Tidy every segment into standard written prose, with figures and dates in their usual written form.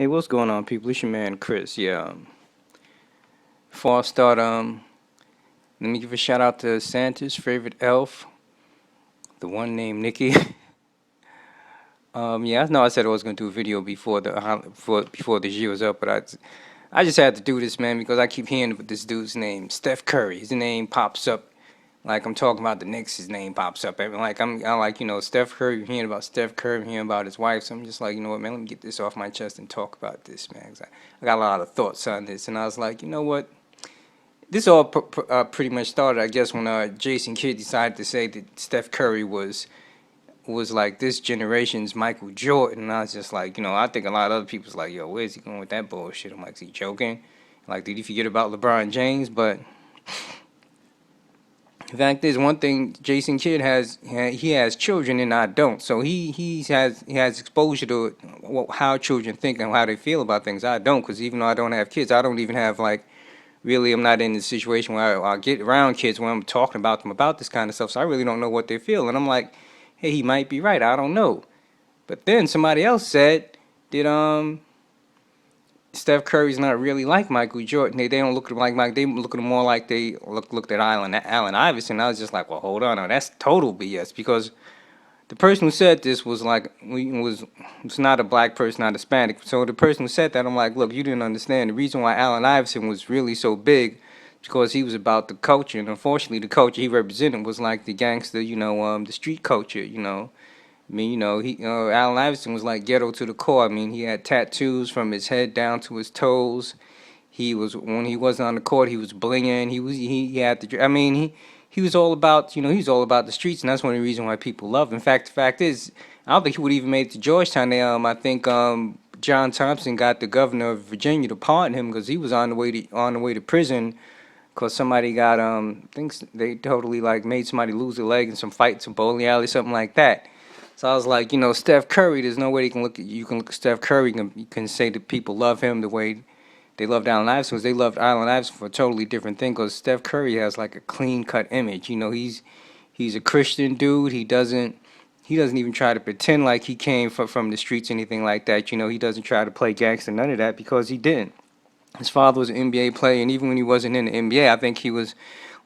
Hey, what's going on, people? It's your man Chris. Before I start, let me give a shout out to Santa's favorite elf, the one named Nikki. I know I said I was gonna do a video before this year was up, but I just had to do this, man, because I keep hearing this dude's name, Steph Curry. His name pops up like I'm talking about the Knicks. His name pops up. I like Steph Curry. Hearing about Steph Curry, hearing about his wife. So I'm just like, you know what, man, let me get this off my chest and talk about this, man. 'Cause I got a lot of thoughts on this, and I was like, you know what? This all pretty much started, I guess, when Jason Kidd decided to say that Steph Curry was like this generation's Michael Jordan. And I was just like, I think a lot of other people's like, yo, where's he going with that bullshit? I'm like, is he joking? Like, did he forget about LeBron James? But the fact is, one thing Jason Kidd he has children and I don't. So he has exposure to how children think and how they feel about things. I don't, because even though I don't have kids, I don't even have like really, I'm not in the situation where I get around kids when I'm talking about them about this kind of stuff. So I really don't know what they feel. And I'm like, hey, he might be right. I don't know. But then somebody else said that Steph Curry's not really like Michael Jordan. They don't look at him like Mike. They look at him more like they looked at Allen Iverson. I was just like, well, hold on, now that's total BS, because the person who said this was like was not a black person, not Hispanic. So the person who said that, I'm like, look, you didn't understand the reason why Allen Iverson was really so big, because he was about the culture, and unfortunately, the culture he represented was like the gangster, the street culture, I mean, Allen Iverson was like ghetto to the core. I mean, he had tattoos from his head down to his toes. He was, when he wasn't on the court, he was blinging. He had the. I mean, he was all about, he was all about the streets, and that's one of the reasons why people love him. In fact, the fact is, I don't think he would even made it to Georgetown. I think John Thompson got the governor of Virginia to pardon him because he was on the way to prison because somebody got thinks they totally like made somebody lose a leg in some fight, some bowling alley, something like that. So I was like, Steph Curry. There's no way you can look at Steph Curry. You can say that people love him the way they loved Allen Iverson, because they loved Allen Iverson for a totally different thing. Because Steph Curry has like a clean cut image. He's a Christian dude. He doesn't even try to pretend like he came from the streets, anything like that. He doesn't try to play gangster, none of that, because he didn't. His father was an NBA player, and even when he wasn't in the NBA, I think he was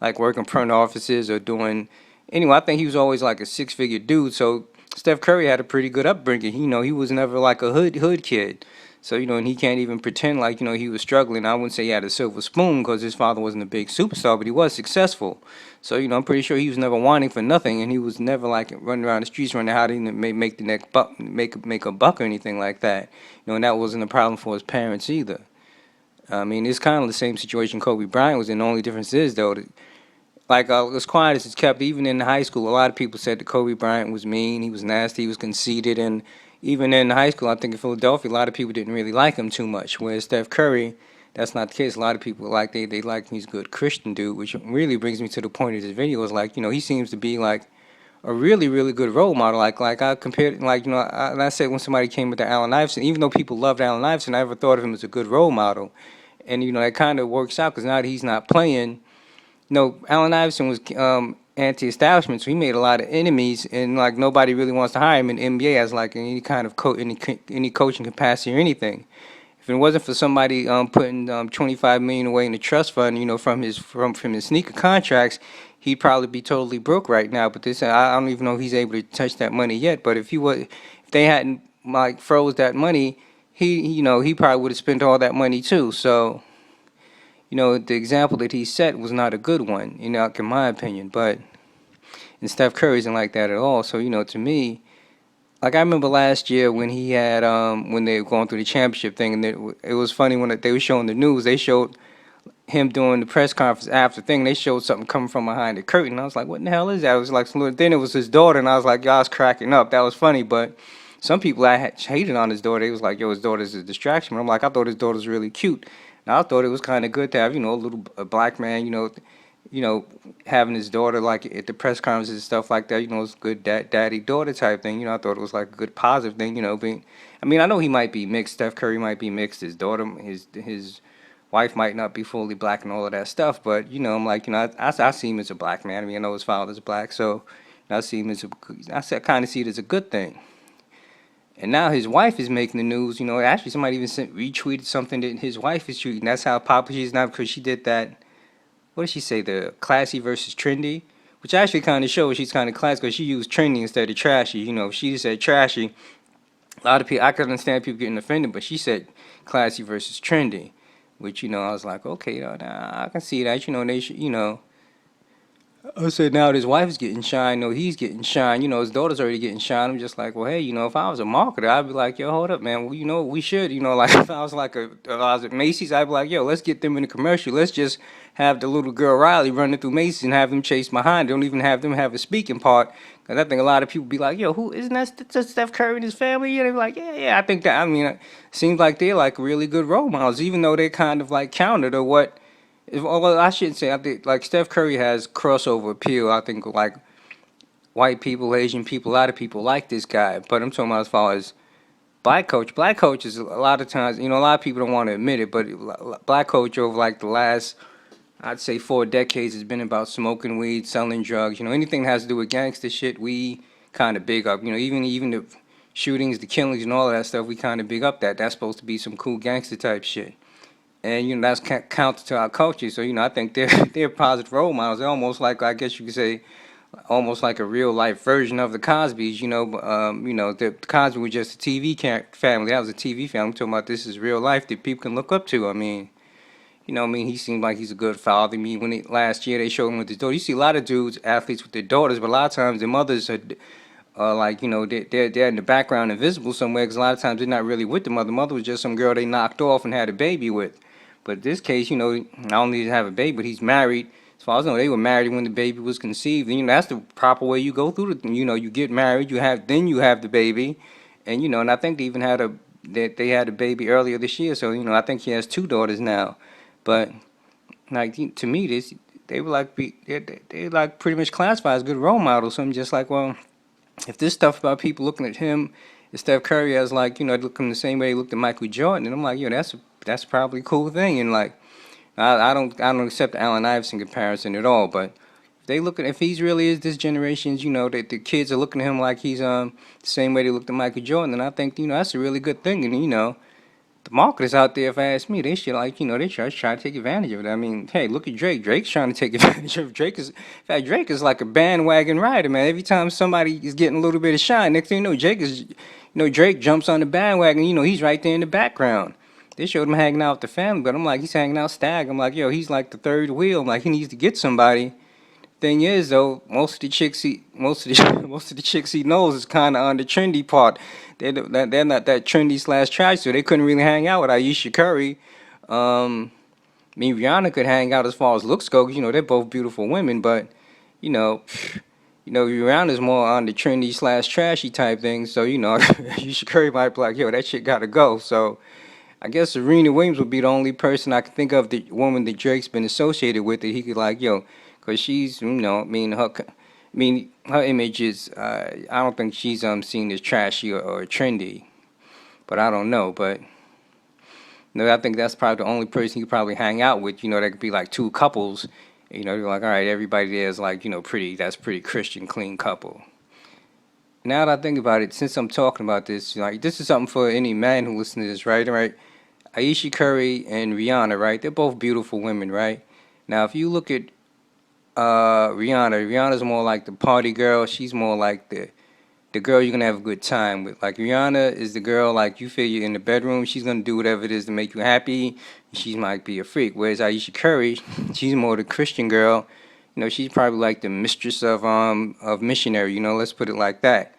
like working front offices or doing. Anyway, I think he was always like a six-figure dude. So Steph Curry had a pretty good upbringing. He was never like a hood kid. So and he can't even pretend like he was struggling. I wouldn't say he had a silver spoon because his father wasn't a big superstar, but he was successful. So I'm pretty sure he was never wanting for nothing, and he was never like running around the streets running how to make the next buck, make a buck or anything like that. And that wasn't a problem for his parents either. I mean, it's kind of the same situation Kobe Bryant was in. The only difference is, though, that, like, as quiet as it's kept, even in high school, a lot of people said that Kobe Bryant was mean, he was nasty, he was conceited, and even in high school, I think in Philadelphia, a lot of people didn't really like him too much. Whereas Steph Curry, that's not the case. A lot of people they like him. He's a good Christian dude, which really brings me to the point of this video. Is like, he seems to be like a really, really good role model. Like I compared, like, and I said when somebody came with the Allen Iverson, even though people loved Allen Iverson, I never thought of him as a good role model. And it kind of works out because now that he's not playing, Allen Iverson was anti-establishment, so he made a lot of enemies, and like nobody really wants to hire him in the NBA as like any kind of any coaching capacity or anything. If it wasn't for somebody putting 25 million away in the trust fund, from his sneaker contracts, he'd probably be totally broke right now. But I don't even know if he's able to touch that money yet. But if they hadn't like froze that money, he probably would have spent all that money too. So the example that he set was not a good one, in my opinion. But and Steph Curry isn't like that at all. So to me, like I remember last year when he had when they were going through the championship thing, and it was funny when they were showing the news. They showed him doing the press conference after the thing. They showed something coming from behind the curtain. I was like, what in the hell is that? It was like then it was his daughter, and I was like, y'all was cracking up. That was funny, but some people I had hated on his daughter. They was like, yo, his daughter's a distraction. But I'm like, I thought his daughter's really cute. And I thought it was kind of good to have, a black man, having his daughter like at the press conferences and stuff like that. It's good daddy daughter type thing. I thought it was like a good positive thing. I mean, I know he might be mixed. Steph Curry might be mixed. His daughter, his wife might not be fully black and all of that stuff. But I'm like, I see him as a black man. I mean, I know his father's black, so I see him as I kind of see it as a good thing. And now his wife is making the news. Actually somebody even retweeted something that his wife is shooting. That's how popular she is now because she did that. What did she say? The classy versus trendy, which actually kind of shows she's kind of classy because she used trendy instead of trashy. If she just said trashy, a lot of people, I could understand people getting offended, but she said classy versus trendy, which I was like, okay, nah, I can see that. They should, I said now his wife is getting shine, no, he's getting shine. His daughter's already getting shine. I'm just like, well, hey, if I was a marketer, I'd be like, yo, hold up, man. Well, we should, like if I was if I was at Macy's, I'd be like, yo, let's get them in a commercial. Let's just have the little girl Riley running through Macy's and have them chase behind. Don't even have them have a speaking part. Cause I think a lot of people be like, yo, who isn't that Steph Curry and his family? Yeah, they be like, yeah. I think that. I mean, it seems like they're like really good role models, even though they're kind of like counter to what. Well, I shouldn't say. I think like Steph Curry has crossover appeal. I think like white people, Asian people, a lot of people like this guy. But I'm talking about as far as black coach. Black coach is a lot of times, a lot of people don't want to admit it, but black coach over like the last, I'd say 4 decades has been about smoking weed, selling drugs. Anything that has to do with gangster shit, we kind of big up. Even the shootings, the killings, and all of that stuff, we kind of big up that. That's supposed to be some cool gangster type shit. And that's counter to our culture. So I think they're positive role models. They're almost like, I guess you could say, almost like a real life version of the Cosbys. The Cosby was just a TV family. That was a TV family. I'm talking about this is real life that people can look up to. I mean, he seems like he's a good father. I mean, last year they showed him with his daughter. You see a lot of dudes, athletes with their daughters, but a lot of times their mothers are like, they're in the background, invisible somewhere. Because a lot of times they're not really with the mother. The mother was just some girl they knocked off and had a baby with. But in this case, not only did he have a baby, but he's married. As far as I know, they were married when the baby was conceived. And, that's the proper way you go through it. You get married, you have the baby, and and I think they had a baby earlier this year. So I think he has 2 daughters now. But like to me, they were like they like pretty much classified as good role models. So I'm just like, well, if this stuff about people looking at him and Steph Curry as like looking the same way they looked at Michael Jordan, and I'm like, that's probably a cool thing. And like I don't accept the Allen Iverson comparison at all. But if he's really is this generation's, that the kids are looking at him like he's the same way they looked at Michael Jordan, then I think that's a really good thing. And the marketers out there, if I ask me, they should they try to take advantage of it. I mean, hey, look at Drake. Drake's trying to take advantage of Drake. In fact, Drake is like a bandwagon rider, man. Every time somebody is getting a little bit of shine, next thing you know, Drake jumps on the bandwagon. He's right there in the background. They showed him hanging out with the family, but I'm like, he's hanging out stag. I'm like, yo, he's like the third wheel. I'm like, he needs to get somebody. Thing is, though, most of the chicks he knows is kind of on the trendy part. They're not that trendy / trash, so they couldn't really hang out with Ayesha Curry. I mean, Rihanna could hang out as far as looks go. They're both beautiful women, but Rihanna's more on the trendy / trashy type thing. So Ayesha Curry might be like, yo, that shit gotta go. So I guess Serena Williams would be the only person I can think of, the woman that Drake's been associated with, that he could like, yo, because she's, her image is, I don't think she's seen as trashy or trendy, but I don't know. But I think that's probably the only person you probably hang out with. That could be like 2 couples. You're like, all right, everybody there is like, that's pretty Christian, clean couple. Now that I think about it, since I'm talking about this, like this is something for any man who listens to this, right? All right, Ayesha Curry and Rihanna, right? They're both beautiful women, right? Now, if you look at Rihanna's more like the party girl. She's more like the girl you're gonna have a good time with. Like Rihanna is the girl like you feel you're in the bedroom. She's gonna do whatever it is to make you happy. She might be a freak. Whereas Ayesha Curry, she's more the Christian girl. She's probably like the mistress of missionary. Let's put it like that.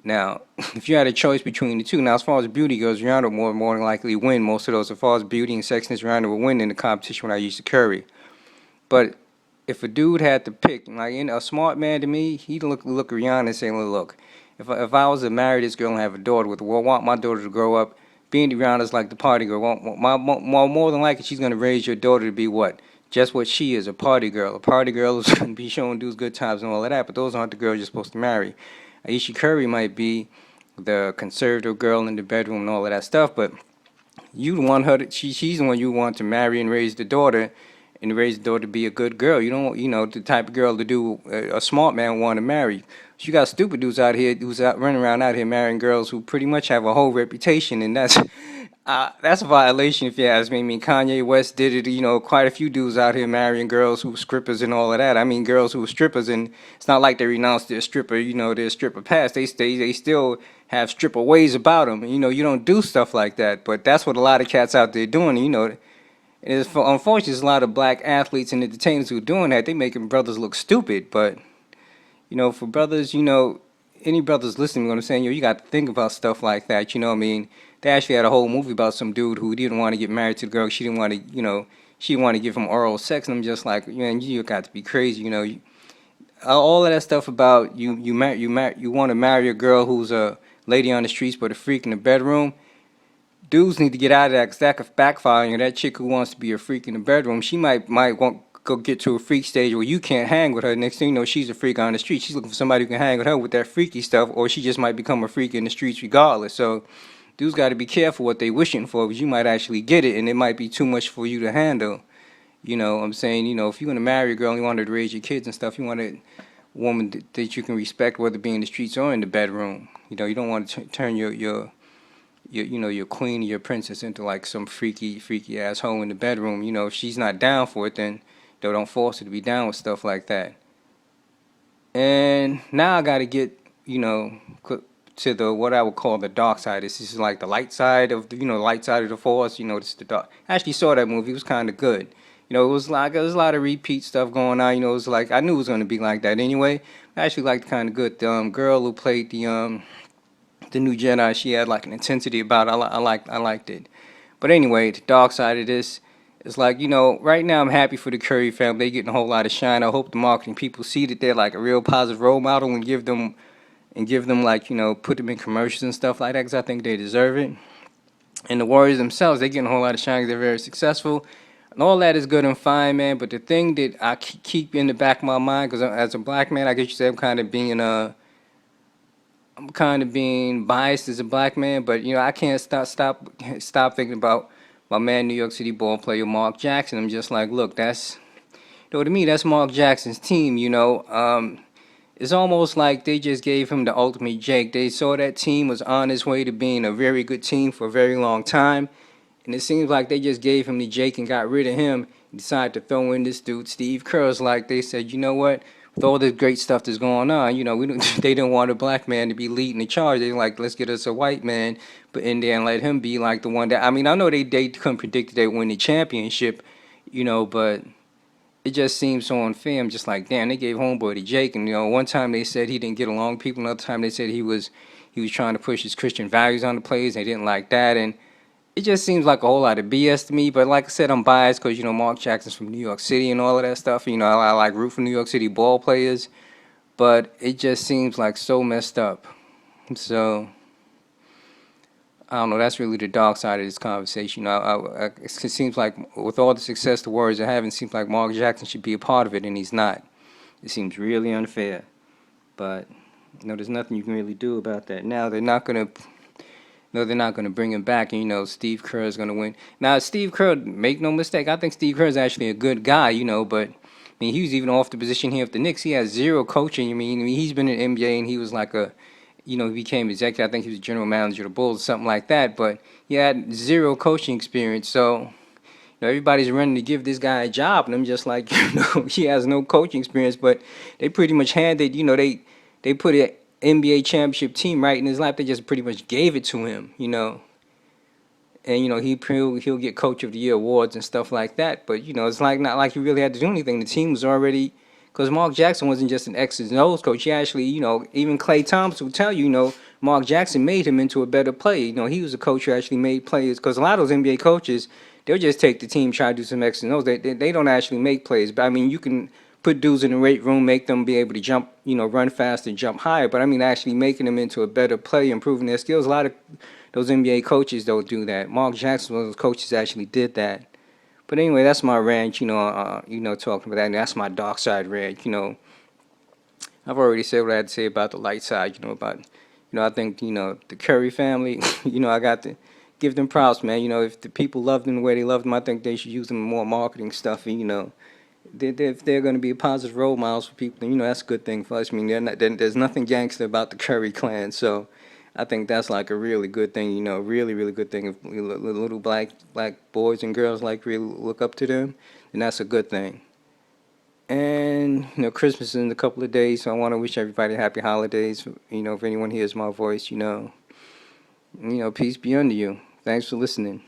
Now, if you had a choice between the two, now as far as beauty goes, Rihanna would more than likely win most of those. As far as beauty and sexiness, Rihanna would win in the competition with Ayesha Curry. But if a dude had to pick, like a smart man to me, he'd look at Rihanna and say, look, if I was to marry this girl and have a daughter with her, well, I want my daughter to grow up being Rihanna's like the party girl. More than likely, she's gonna raise your daughter to be what? Just what she is, a party girl. A party girl is gonna be showing dudes good times and all of that. But those aren't the girls you're supposed to marry. Ayesha Curry might be the conservative girl in the bedroom and all of that stuff, but you want her to, she's the one you want to marry and raise the daughter. and raise the daughter to be a good girl. You don't, the type of girl to do a smart man want to marry. You got stupid dudes out here who's out running around out here marrying girls who pretty much have a whole reputation, and that's a violation if you ask me. I mean, Kanye West did it. Quite a few dudes out here marrying girls who were strippers and all of that. I mean, girls who were strippers, and it's not like they renounced their stripper, their stripper past. They still have stripper ways about them. You don't do stuff like that, but that's what a lot of cats out there doing. Unfortunately, there's a lot of black athletes and entertainers who are doing that. They making brothers look stupid, but for brothers, any brothers listening, what I'm saying, you got to think about stuff like that. What I mean? They actually had a whole movie about some dude who didn't want to get married to the girl. She didn't want to, she didn't want to give him oral sex. And I'm just like, man, you got to be crazy. All of that stuff about you want to marry a girl who's a lady on the streets but a freak in the bedroom. Dudes need to get out of that because that could backfire. That chick who wants to be a freak in the bedroom, she might want go get to a freak stage where you can't hang with her. Next thing you know, she's a freak on the street. She's looking for somebody who can hang with her with that freaky stuff, or she just might become a freak in the streets regardless. So dudes got to be careful what they wishing for, because you might actually get it, and it might be too much for you to handle. I'm saying, if you're going to marry a girl and you want her to raise your kids and stuff, you want a woman that you can respect, whether it be in the streets or in the bedroom. You don't want to turn your queen or your princess into like some freaky asshole in the bedroom. If she's not down for it, then don't force her to be down with stuff like that. And now I got to get, to the what I would call the dark side. This is like the light side of the, light side of the force. This is the dark. I actually saw that movie. It was kind of good. It was like, there was a lot of repeat stuff going on. It was like, I knew it was going to be like that anyway. I actually liked kind of good. The girl who played the new Jedi, she had like an intensity about it. I liked it. But anyway, the dark side of this is like, right now I'm happy for the Curry family. They're getting a whole lot of shine. I hope the marketing people see that they're like a real positive role model and give them like, put them in commercials and stuff like that, because I think they deserve it. And the Warriors themselves, they're getting a whole lot of shine because they're very successful. And all that is good and fine, man. But the thing that I keep in the back of my mind, because as a black man, I guess you say I'm kind of being biased as a black man. But, I can't stop thinking about my man, New York City ball player Mark Jackson. I'm just like, look, to me, that's Mark Jackson's team, It's almost like they just gave him the ultimate Jake. They saw that team was on its way to being a very good team for a very long time. And it seems like they just gave him the Jake and got rid of him and decided to throw in this dude, Steve Kerr. Like they said, you know what? With all this great stuff that's going on, they didn't want a black man to be leading the charge. They like, let's get us a white man, but in there and let him be like the one that, I know they couldn't predict that they would win the championship, but it just seems so unfair. I'm just like, damn, they gave homeboy to Jake, and one time they said he didn't get along with people, another time they said he was trying to push his Christian values on the players. They didn't like that, and it just seems like a whole lot of BS to me. But like I said, I'm biased because Mark Jackson's from New York City and all of that stuff. I like root for New York City ball players, but it just seems like so messed up. So I don't know. That's really the dark side of this conversation. It seems like with all the success the Warriors are having, it seems like Mark Jackson should be a part of it, and he's not. It seems really unfair. But there's nothing you can really do about that. Now they're not gonna bring him back, and Steve Kerr is gonna win. Now Steve Kerr, make no mistake, I think Steve Kerr is actually a good guy, but he was even off the position here with the Knicks. He has zero coaching. He's been in the NBA and he was like he became executive. I think he was general manager of the Bulls or something like that. But he had zero coaching experience. So, everybody's running to give this guy a job. And I'm just like, he has no coaching experience. But they pretty much handed, they put an NBA championship team right in his lap. They just pretty much gave it to him, And, he'll get coach of the year awards and stuff like that. But, it's like not like he really had to do anything. The team was already... Because Mark Jackson wasn't just an X's and O's coach. He actually, even Klay Thompson will tell you, Mark Jackson made him into a better player. He was a coach who actually made players. Because a lot of those NBA coaches, they'll just take the team, try to do some X's and O's. They don't actually make plays. But, you can put dudes in the weight room, make them be able to jump, run faster, jump higher. But, actually making them into a better player, improving their skills. A lot of those NBA coaches don't do that. Mark Jackson, one of those coaches, actually did that. But anyway, that's my rant, talking about that. And that's my dark side rant, I've already said what I had to say about the light side, I think, the Curry family, I got to give them props, man. You know, if the people love them the way they love them, I think they should use them in more marketing stuff. And, you know, if they're going to be positive role models for people, you know, that's a good thing for us. I mean, there's nothing gangster about the Curry clan, so I think that's like a really good thing. You know, really, really good thing. If little black boys and girls like really look up to them, then that's a good thing. And you know, Christmas is in a couple of days, so I want to wish everybody happy holidays. You know, if anyone hears my voice, you know, peace be unto you. Thanks for listening.